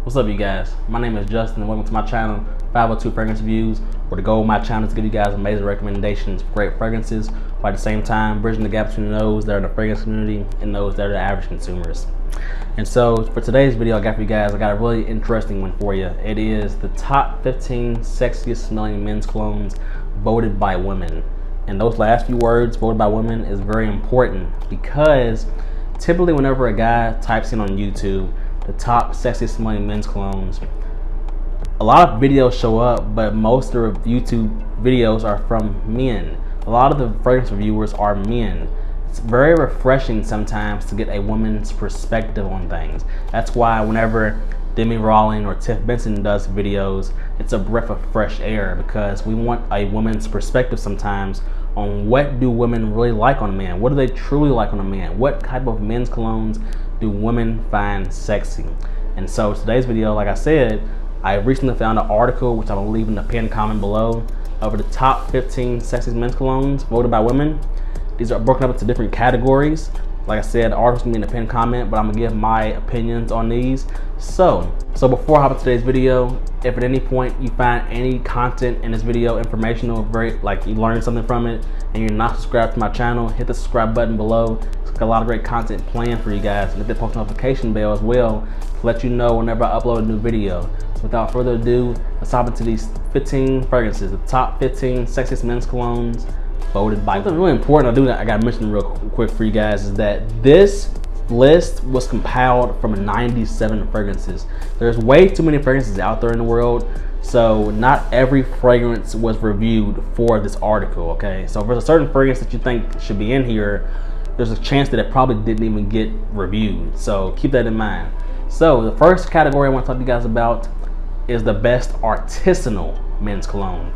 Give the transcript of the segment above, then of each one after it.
What's up, you guys? My name is Justin and welcome to my channel, 502 Fragrance Reviews, where the goal of my channel is to give you guys amazing recommendations for great fragrances, while at the same time bridging the gap between those that are in the fragrance community and those that are the average consumers. And so for today's video I got a really interesting one for you. It is the top 15 sexiest smelling men's colognes voted by women. And those last few words, voted by women, is very important because typically whenever a guy types in on YouTube the top sexiest smelling men's colognes, a lot of videos show up, but most of the YouTube videos are from men. A lot of the fragrance reviewers are men. It's very refreshing sometimes to get a woman's perspective on things. That's why whenever Demi Rawling or Tiff Benson does videos, it's a breath of fresh air, because we want a woman's perspective sometimes on what do women really like on a man. What do they truly like on a man? What type of men's colognes do women find sexy? And so today's video, like I said, I recently found an article, which I will leave in the pinned comment below, over the top 15 sexiest men's colognes voted by women. These are broken up into different categories. Like I said, the article's gonna be in the pinned comment, but I'm gonna give my opinions on these. So before I hop into today's video, if at any point you find any content in this video informational, like you learned something from it, and you're not subscribed to my channel, hit the subscribe button below. It's got a lot of great content planned for you guys, and hit the post notification bell as well to let you know whenever I upload a new video. So without further ado, let's hop into these 15 fragrances, the top 15 sexiest men's colognes voted by. Something really important I gotta mention real quick for you guys is that this list was compiled from 97 fragrances. There's way too many fragrances out there in the world, so not every fragrance was reviewed for this article, okay? So if there's a certain fragrance that you think should be in here, there's a chance that it probably didn't even get reviewed, so keep that in mind. So the first category I want to talk to you guys about is the best artisanal men's cologne.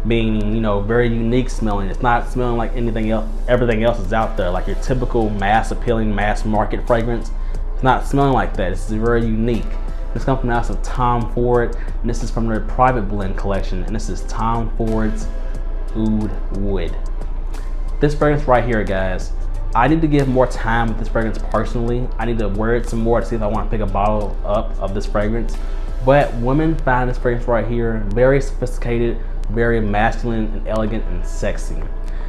Being, you know, very unique smelling. It's not smelling like anything else, everything else is out there, like your typical mass appealing, mass market fragrance. It's not smelling like that. It's very unique. This comes from the house of Tom Ford, and this is from their private blend collection, and this is Tom Ford's Oud Wood. This fragrance right here, guys, I need to give more time with this fragrance personally. I need to wear it some more to see if I want to pick a bottle up of this fragrance. But women find this fragrance right here very sophisticated, very masculine and elegant and sexy.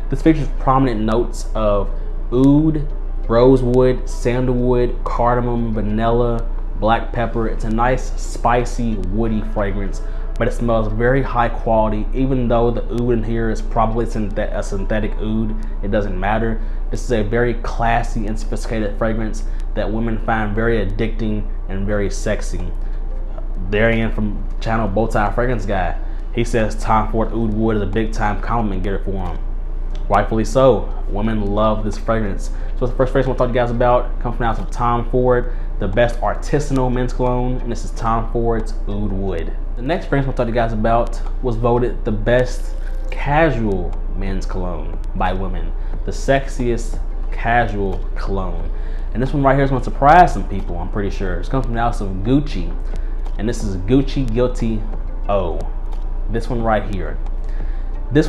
This features prominent notes of oud, rosewood, sandalwood, cardamom, vanilla, black pepper. It's a nice, spicy, woody fragrance, but it smells very high quality. Even though the oud in here is probably a synthetic oud, it doesn't matter. This is a very classy and sophisticated fragrance that women find very addicting and very sexy. Darian from channel Bowtie Fragrance Guy, he says Tom Ford Oud Wood is a big time compliment getter for him. Rightfully so. Women love this fragrance. So the first fragrance I want to talk to you guys about comes from the house of Tom Ford, the best artisanal men's cologne, and this is Tom Ford's Oud Wood. The next fragrance I want to talk to you guys about was voted the best casual men's cologne by women, the sexiest casual cologne. And this one right here is going to surprise some people, I'm pretty sure. It comes from the house of Gucci, and this is Gucci Guilty O. This one right here. This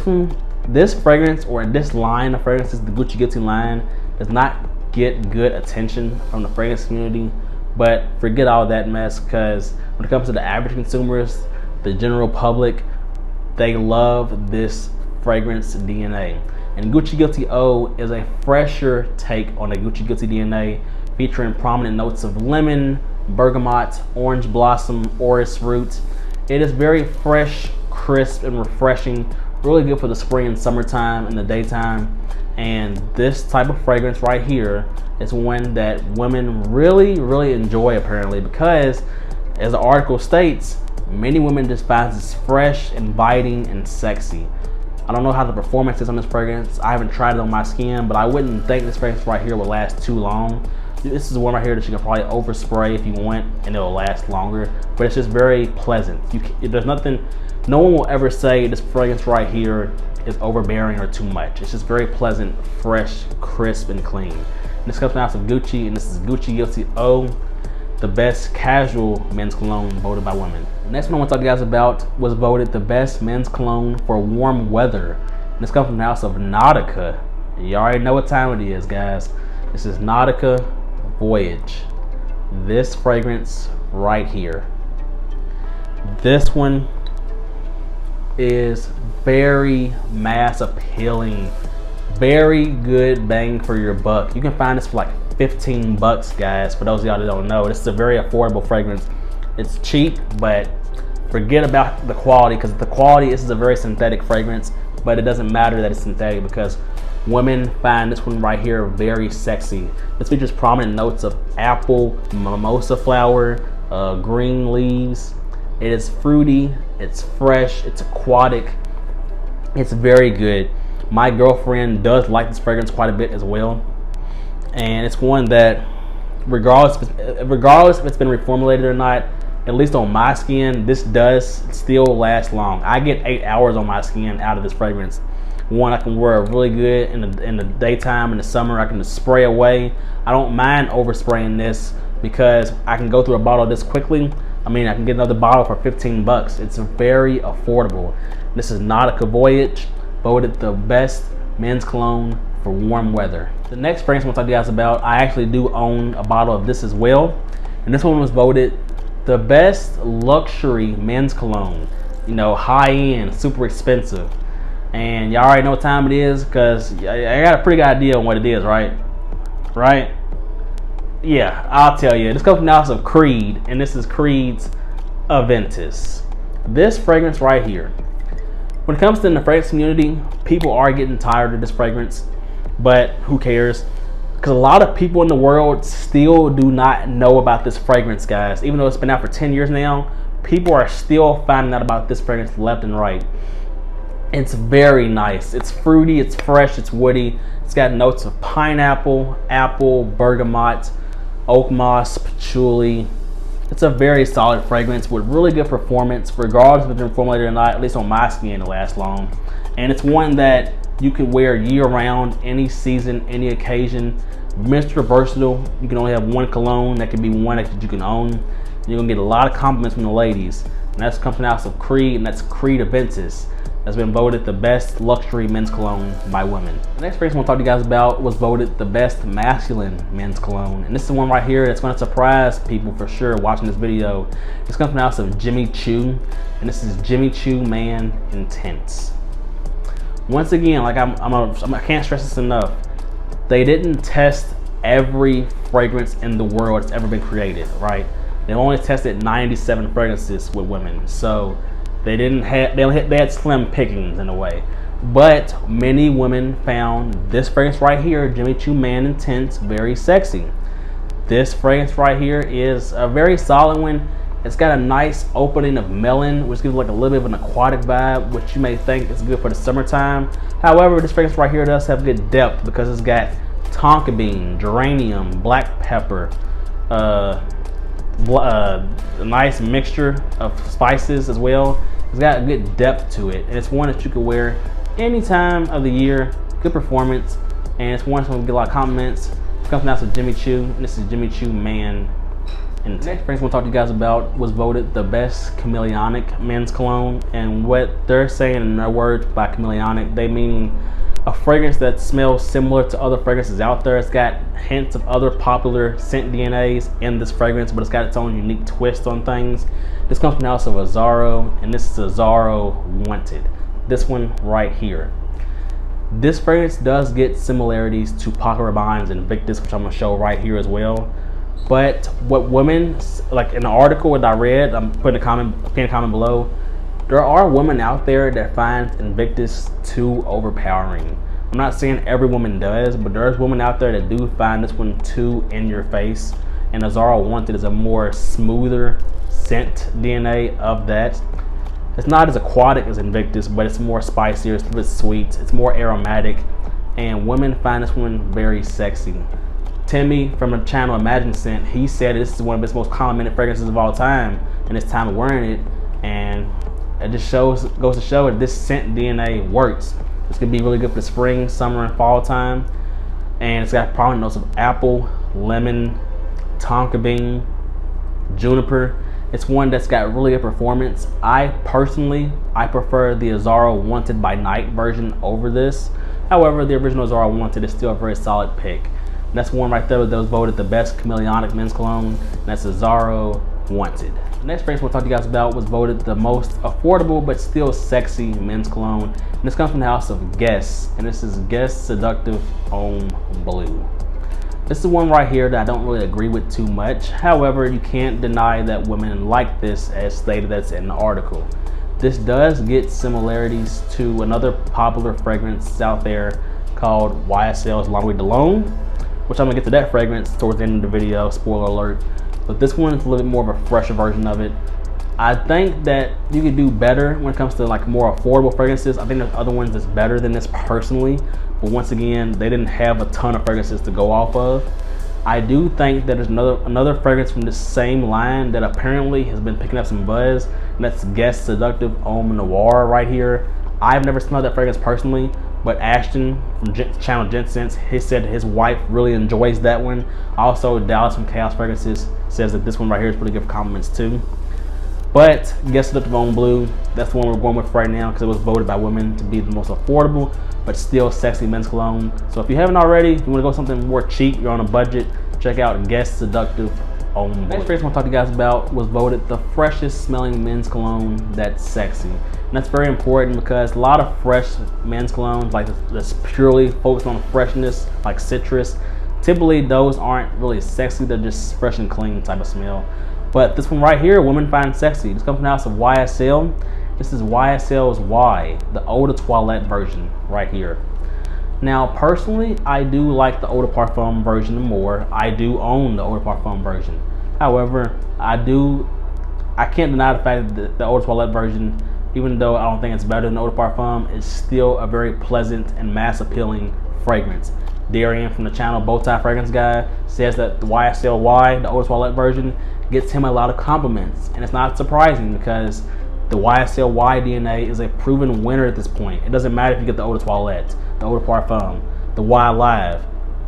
fragrance, or this line of fragrances, the Gucci Guilty line, does not get good attention from the fragrance community, but forget all that mess, because when it comes to the average consumers, the general public, they love this fragrance DNA. And Gucci Guilty O is a fresher take on the Gucci Guilty DNA, featuring prominent notes of lemon, bergamot, orange blossom, orris root. It is very fresh, crisp, and refreshing. Really good for the spring and summertime in the daytime. And this type of fragrance right here is one that women really, really enjoy, apparently, because as the article states, many women just find this fresh, inviting, and sexy. I don't know how the performance is on this fragrance. I haven't tried it on my skin, but I wouldn't think this fragrance right here will last too long. This is one right here that you can probably overspray if you want, and it'll last longer. But it's just very pleasant. There's nothing. No one will ever say this fragrance right here is overbearing or too much. It's just very pleasant, fresh, crisp, and clean. And this comes from the house of Gucci, and this is Gucci Guilty O, the best casual men's cologne voted by women. The next one I want to talk to you guys about was voted the best men's cologne for warm weather. And this comes from the house of Nautica. You already know what time it is, guys. This is Nautica Voyage. This fragrance right here This one is very mass appealing, very good bang for your buck. You can find this for like 15 bucks, guys. For those of y'all that don't know, this is a very affordable fragrance. It's cheap, but forget about the quality, because the quality, this is a very synthetic fragrance, but it doesn't matter that it's synthetic because women find this one right here very sexy. This features prominent notes of apple, mimosa flower, green leaves. It is fruity, it's fresh, it's aquatic, it's very good. My girlfriend does like this fragrance quite a bit as well. And it's one that, regardless if it's been reformulated or not, at least on my skin, this does still last long. I get 8 hours on my skin out of this fragrance. One, I can wear it really good in the daytime, in the summer. I can just spray away. I don't mind overspraying this because I can go through a bottle of this quickly. I mean, I can get another bottle for 15 bucks. It's very affordable. This is not a voyage, voted the best men's cologne for warm weather. The next fragrance I'm gonna talk to you guys about, I actually do own a bottle of this as well. And this one was voted the best luxury men's cologne. You know, high end, super expensive. And y'all already know what time it is, because I got a pretty good idea on what it is, right? Right? Yeah, I'll tell you. This comes from the house of Creed, and this is Creed's Aventus. This fragrance right here, when it comes to the fragrance community, people are getting tired of this fragrance, but who cares? Because a lot of people in the world still do not know about this fragrance, guys. Even though it's been out for 10 years now, people are still finding out about this fragrance left and right. It's very nice. It's fruity, it's fresh, it's woody. It's got notes of pineapple, apple, bergamot, oak moss, patchouli. It's a very solid fragrance with really good performance, regardless if it's been formulated or not. At least on my skin, it lasts long. And it's one that you can wear year round, any season, any occasion. Mr. Versatile. You can only have one cologne. That can be one that you can own. You're gonna get a lot of compliments from the ladies. And that's comes from the house of Creed, and that's Creed Aventus. That's been voted the best luxury men's cologne by women. The next fragrance I'm gonna talk to you guys about was voted the best masculine men's cologne. And this is the one right here that's gonna surprise people for sure watching this video. This comes from the house of Jimmy Choo, and this is Jimmy Choo Man Intense. Once again, like I can't stress this enough, they didn't test every fragrance in the world that's ever been created, right? They only tested 97 fragrances with women. So they had slim pickings in a way, but many women found this fragrance right here, Jimmy Choo Man Intense, very sexy. This fragrance right here is a very solid one. It's got a nice opening of melon, which gives like a little bit of an aquatic vibe, which you may think is good for the summertime. However, this fragrance right here does have good depth because it's got tonka bean, geranium, black pepper, a nice mixture of spices as well. It's got a good depth to it, and it's one that you can wear any time of the year. Good performance, and it's one that's gonna get a lot of compliments. It comes from the house of Jimmy Choo, and this is Jimmy Choo Man. And the next fragrance I'm gonna talk to you guys about was voted the best chameleonic men's cologne. And what they're saying in their words by chameleonic, they mean a fragrance that smells similar to other fragrances out there. It's got hints of other popular scent DNAs in this fragrance, but it's got its own unique twist on things. This comes from the house of Azzaro, and this is Azzaro Wanted. This one right here. This fragrance does get similarities to Paco Rabanne's Invictus, which I'm gonna show right here as well. But what women, like in the article that I read, I'm putting a pinned comment below, there are women out there that find Invictus too overpowering. I'm not saying every woman does, but there's women out there that do find this one too in your face. And Azzaro Wanted is a more smoother scent DNA of that. It's not as aquatic as Invictus, but it's more spicier, it's a bit sweet, it's more aromatic, and women find this one very sexy. Timmy from the channel Imagine Scent, he said this is one of his most complimented fragrances of all time, and it's time of wearing it, and it just goes to show that this scent DNA works. It's gonna be really good for the spring, summer, and fall time, and it's got prominent notes of apple, lemon, tonka bean, juniper. It's one that's got really good performance. I prefer the Azzaro Wanted by Night version over this. However, the original Azzaro Wanted is still a very solid pick. And that's one right there that was voted the best chameleonic men's cologne. And that's Azzaro Wanted. The next fragrance we'll talk to you guys about was voted the most affordable but still sexy men's cologne. And this comes from the house of Guess, and this is Guess Seductive Homme Blue. This is one right here that I don't really agree with too much. However, you can't deny that women like this, as stated that's in the article. This does get similarities to another popular fragrance out there called YSL's Laundry Cologne, which I'm gonna get to that fragrance towards the end of the video, spoiler alert. But this one is a little bit more of a fresher version of it. I think that you could do better when it comes to like more affordable fragrances. I think there's other ones that's better than this personally, but once again, they didn't have a ton of fragrances to go off of. I do think that there's another fragrance from the same line that apparently has been picking up some buzz, and that's Guess Seductive Homme Noir right here. I've never smelled that fragrance personally, but Ashton from channel Jensense, he said his wife really enjoys that one. Also, Dallas from Chaos Fragrances says that this one right here is pretty good for compliments too. But Guess Seductive Homme Blue, that's the one we're going with right now because it was voted by women to be the most affordable but still sexy men's cologne. So if you haven't already, if you want to go something more cheap, you're on a budget, check out Guess Seductive Homme Blue. Next fragrance I want to talk to you guys about was voted the freshest smelling men's cologne that's sexy. And that's very important because a lot of fresh men's colognes, like that's purely focused on freshness, like citrus, typically those aren't really sexy, they're just fresh and clean type of smell. But this one right here, women find sexy. This comes from the house of YSL. This is YSL's Y, the Eau de Toilette version right here. Now, personally, I do like the Eau de Parfum version more. I do own the Eau de Parfum version. However, I can't deny the fact that the Eau de Toilette version, even though I don't think it's better than Eau de Parfum, is still a very pleasant and mass appealing fragrance. Darian from the channel Bowtie Fragrance Guy says that the YSL Y, the Eau de Toilette version, gets him a lot of compliments, and it's not surprising because the YSL Y DNA is a proven winner at this point. It doesn't matter if you get the Eau de Toilette, the Eau de Parfum, the Y Live,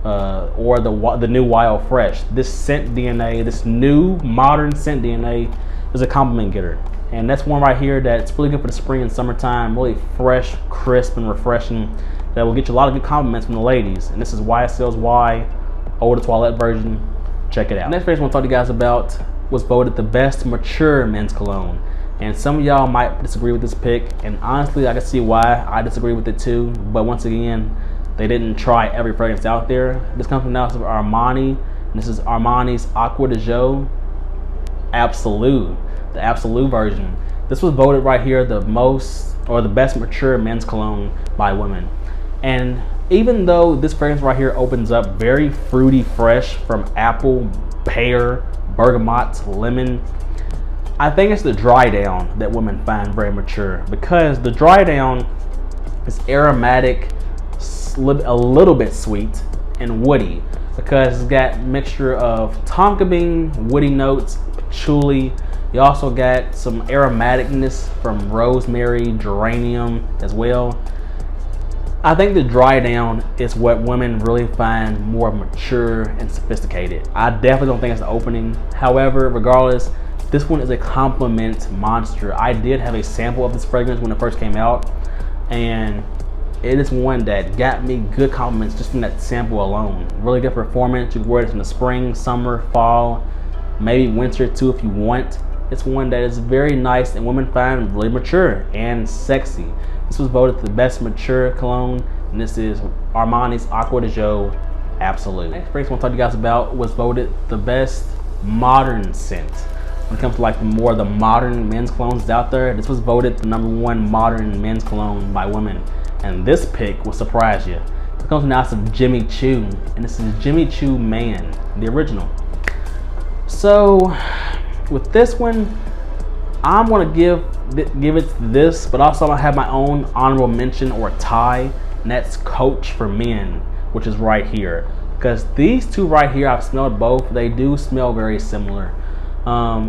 or the new YO Fresh. This scent DNA, this new modern scent DNA, is a compliment getter. And that's one right here that's really good for the spring and summertime, really fresh, crisp, and refreshing, that will get you a lot of good compliments from the ladies. And this is YSL's Y, Eau de Toilette version. Check it out. Next fragrance I want to talk to you guys about was voted the best mature men's cologne. And some of y'all might disagree with this pick, and honestly, I can see why I disagree with it too. But once again, they didn't try every fragrance out there. This comes from the house of Armani, and this is Armani's Acqua di Gio Absolute, the Absolute version. This was voted right here the best mature men's cologne by women. And even though this fragrance right here opens up very fruity fresh from apple, pear, bergamot, lemon, I think it's the dry down that women find very mature, because the dry down is aromatic, a little bit sweet, and woody, because it's got mixture of tonka bean, woody notes, patchouli. You also got some aromaticness from rosemary, geranium as well. I think the dry down is what women really find more mature and sophisticated. I definitely don't think it's the opening. However, regardless, this one is a compliment monster. I did have a sample of this fragrance when it first came out, and it is one that got me good compliments just from that sample alone. Really good performance. You can wear it in the spring, summer, fall, maybe winter too if you want. It's one that is very nice and women find really mature and sexy. This was voted the best mature cologne, and this is Armani's Acqua di Gio Absolute. Next fragrance I want to talk to you guys about was voted the best modern scent. When it comes to like the modern men's colognes out there, this was voted the #1 modern men's cologne by women. And this pick will surprise you. It comes from the house of Jimmy Choo, and this is Jimmy Choo Man, the original. So with this one, I'm gonna give it this, but also I'm gonna have my own honorable mention or tie, and that's Coach for Men, which is right here. Because these two right here, I've smelled both. They do smell very similar.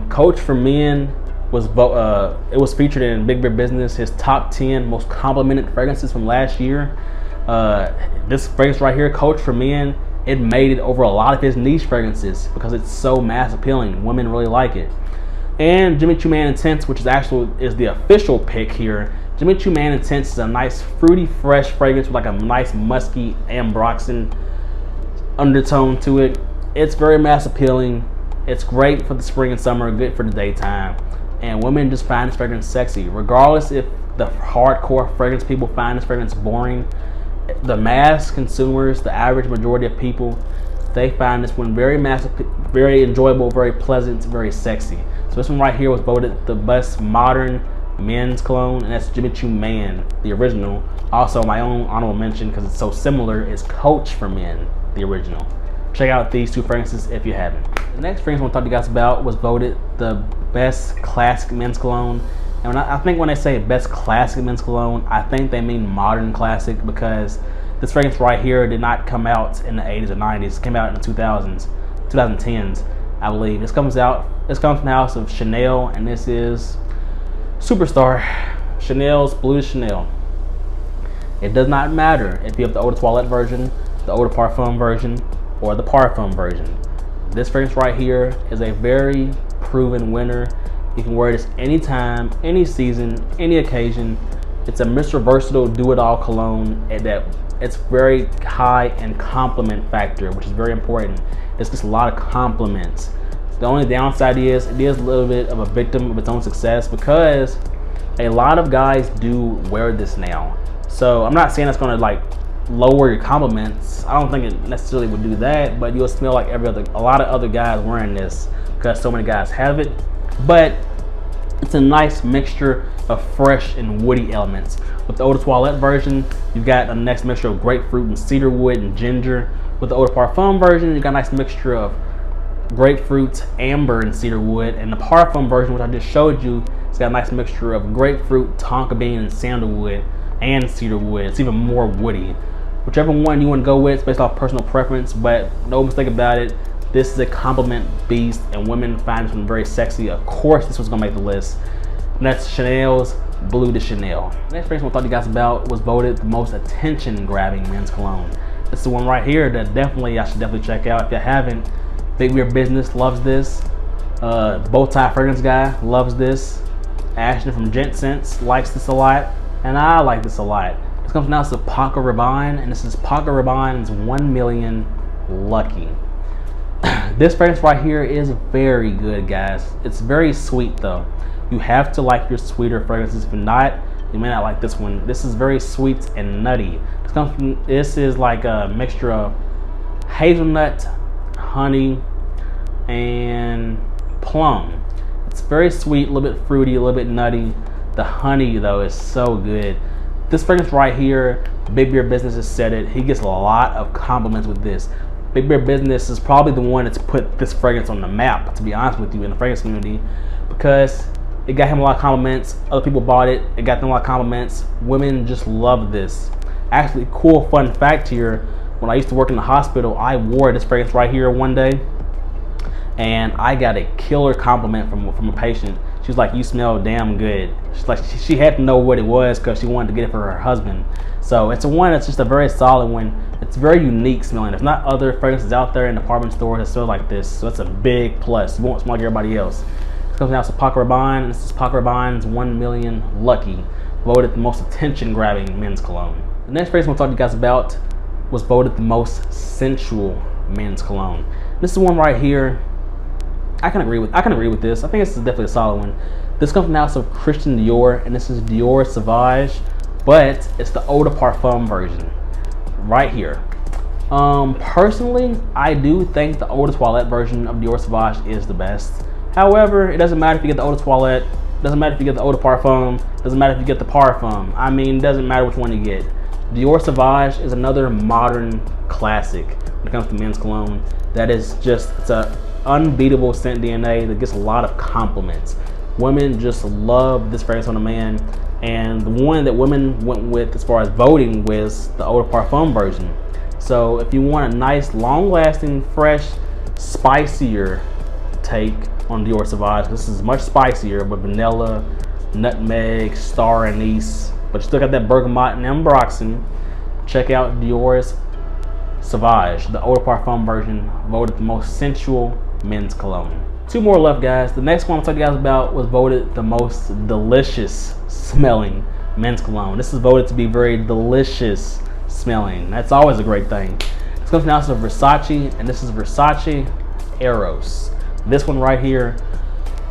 Coach for Men it was featured in Big Bear Business, his top 10 most complimented fragrances from last year. This fragrance right here, Coach for Men, it made it over a lot of his niche fragrances because it's so mass appealing. Women really like it. And Jimmy Choo Man Intense, which is the official pick here. Jimmy Choo Man Intense is a nice fruity fresh fragrance with like a nice musky ambroxan undertone to it. It's very mass appealing. It's great for the spring and summer, good for the daytime. And women just find this fragrance sexy. Regardless if the hardcore fragrance people find this fragrance boring, the mass consumers, the average majority of people, they find this one very massive, very enjoyable, very pleasant, very sexy. So this one right here was voted the best modern men's cologne, and that's Jimmy Choo Man, the original. Also, my own honorable mention, because it's so similar, is Coach for Men, the original. Check out these two fragrances if you haven't. The next fragrance I want to talk to you guys about was voted the best classic men's cologne. And I think when they say best classic men's cologne, I think they mean modern classic, because this fragrance right here did not come out in the 80s or 90s. It came out in the 2010s, I believe. This comes from the house of Chanel, and this is Superstar, Chanel's Bleu de Chanel. It does not matter if you have the Eau de Toilette version, the Eau de Parfum version, or the Parfum version. This fragrance right here is a very proven winner. You can wear this anytime, any season, any occasion. It's a Mr. Versatile do-it-all cologne that it's very high in compliment factor, which is very important. It's just a lot of compliments. The only downside is it is a little bit of a victim of its own success, because a lot of guys do wear this now. So I'm not saying it's gonna like lower your compliments. I don't think it necessarily would do that, but you'll smell like a lot of other guys wearing this, because so many guys have it. But it's a nice mixture of fresh and woody elements. With the Eau de Toilette version, you've got a nice mixture of grapefruit and cedarwood and ginger. With the Eau de Parfum version, you've got a nice mixture of grapefruit, amber, and cedarwood. And the Parfum version, which I just showed you, it's got a nice mixture of grapefruit, tonka bean, and sandalwood, and cedarwood. It's even more woody. Whichever one you want to go with, it's based off personal preference, but no mistake about it, this is a compliment beast, and women find this one very sexy. Of course, this was gonna make the list. And that's Chanel's Bleu de Chanel. The next fragrance I want to talk to you guys about was voted the most attention-grabbing men's cologne. This is the one right here that I should definitely check out if you haven't. Big Weird Business loves this. Bowtie Fragrance Guy loves this. Ashton from Gent Sense likes this a lot, and I like this a lot. This comes from the house of Paco Rabanne, and this is Paco Rabanne's 1 Million Lucky. This fragrance right here is very good, guys. It's very sweet though. You have to like your sweeter fragrances. If not, you may not like this one. This is very sweet and nutty. This is like a mixture of hazelnut, honey, and plum. It's very sweet, a little bit fruity, a little bit nutty. The honey though is so good. This fragrance right here, Big Beard Business has said it. He gets a lot of compliments with this. Big Beard Business is probably the one that's put this fragrance on the map, to be honest with you, in the fragrance community, because it got him a lot of compliments. Other people bought it. It got them a lot of compliments. Women just love this. Actually, cool fun fact here, when I used to work in the hospital, I wore this fragrance right here one day, and I got a killer compliment from a patient. She was like, "You smell damn good." She's like, she had to know what it was because she wanted to get it for her husband. So it's a one that's just a very solid one. It's very unique smelling. There's not other fragrances out there in department stores that smell like this, so it's a big plus. You won't smell like everybody else. This comes out to Paco Rabanne, and this is Paco Rabanne's 1 Million Lucky, voted the most attention-grabbing men's cologne. The next fragrance I'm going to talk to you guys about was voted the most sensual men's cologne. This is one right here. I can agree with this. I think this is definitely a solid one. This comes from the house of Christian Dior, and this is Dior Sauvage, but it's the Eau de Parfum version right here. Personally, I do think the Eau de Toilette version of Dior Sauvage is the best. However, it doesn't matter if you get the Eau de Toilette, doesn't matter if you get the Eau de Parfum, doesn't matter if you get the Parfum. I mean, it doesn't matter which one you get. Dior Sauvage is another modern classic when it comes to men's cologne. That is just, it's a unbeatable scent DNA that gets a lot of compliments. Women just love this fragrance on a man, and the one that women went with as far as voting was the Eau de Parfum version. So if you want a nice, long-lasting, fresh, spicier take on Dior Sauvage, this is much spicier with vanilla, nutmeg, star anise, but you still got that bergamot and ambroxan. Check out Dior's Sauvage, the Eau de Parfum version, voted the most sensual men's cologne. Two more left, guys. The next one I'll talk to you guys about was voted the most delicious smelling men's cologne. This is voted to be very delicious smelling. That's always a great thing. This comes from the house of Versace, and this is Versace Eros. This one right here,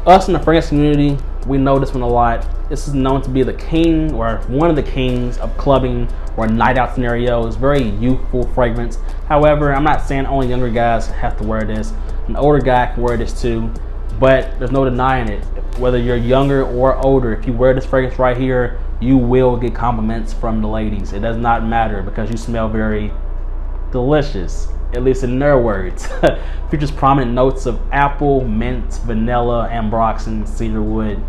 us in the fragrance community, we know this one a lot. This is known to be the king or one of the kings of clubbing or night out scenarios. Very youthful fragrance. However, I'm not saying only younger guys have to wear this. An older guy can wear this too, but there's no denying it. Whether you're younger or older, if you wear this fragrance right here, you will get compliments from the ladies. It does not matter because you smell very delicious, at least in their words. Features prominent notes of apple, mint, vanilla, ambroxan, cedarwood.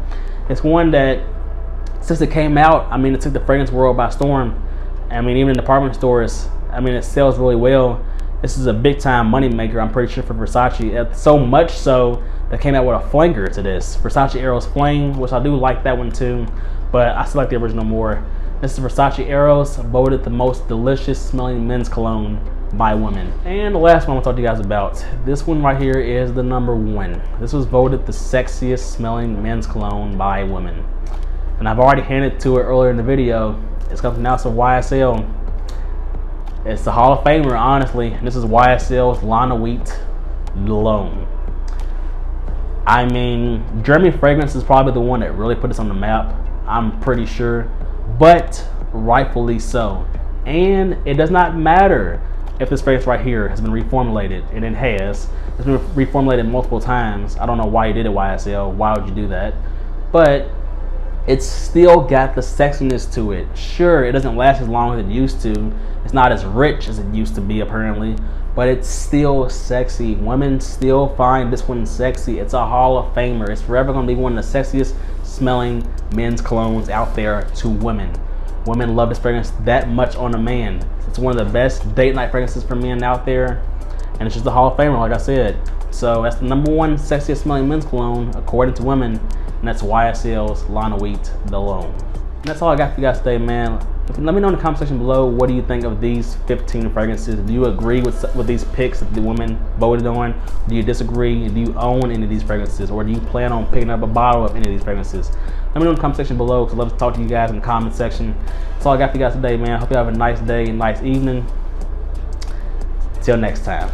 It's one that, since it came out, I mean, it took the fragrance world by storm. I mean, even in department stores, I mean, it sells really well. This is a big time money maker, I'm pretty sure, for Versace. So much so, they came out with a flanker to this. Versace Eros Flame, which I do like that one too, but I still like the original more. This is Versace Eros, voted the most delicious smelling men's cologne by women. And the last one I'm gonna talk to you guys about. This one right here is the #1. This was voted the sexiest smelling men's cologne by women. And I've already hinted to it earlier in the video. It's coming out of YSL. It's the Hall of Famer, honestly. This is YSL's Lana Wheat Cologne. I mean, German Fragrance is probably the one that really put this on the map, I'm pretty sure, but rightfully so. And it does not matter if this fragrance right here has been reformulated, and it has. It's been reformulated multiple times. I don't know why you did it, YSL. Why would you do that? But it's still got the sexiness to it. Sure, it doesn't last as long as it used to. It's not as rich as it used to be, apparently, but it's still sexy. Women still find this one sexy. It's a Hall of Famer. It's forever gonna be one of the sexiest smelling men's colognes out there to women. Women love this fragrance that much on a man. It's one of the best date night fragrances for men out there, and it's just a Hall of Famer, like I said. So that's the #1 sexiest smelling men's cologne according to women, and that's YSL's Lana Wheat Cologne. And that's all I got for you guys today, man. Let me know in the comment section below, what do you think of these 15 fragrances? Do you agree with these picks that the women voted on? Do you disagree? Do you own any of these fragrances? Or do you plan on picking up a bottle of any of these fragrances? Let me know in the comment section below, because I'd love to talk to you guys in the comment section. That's all I got for you guys today, man. I hope you have a nice day, nice evening. Till next time.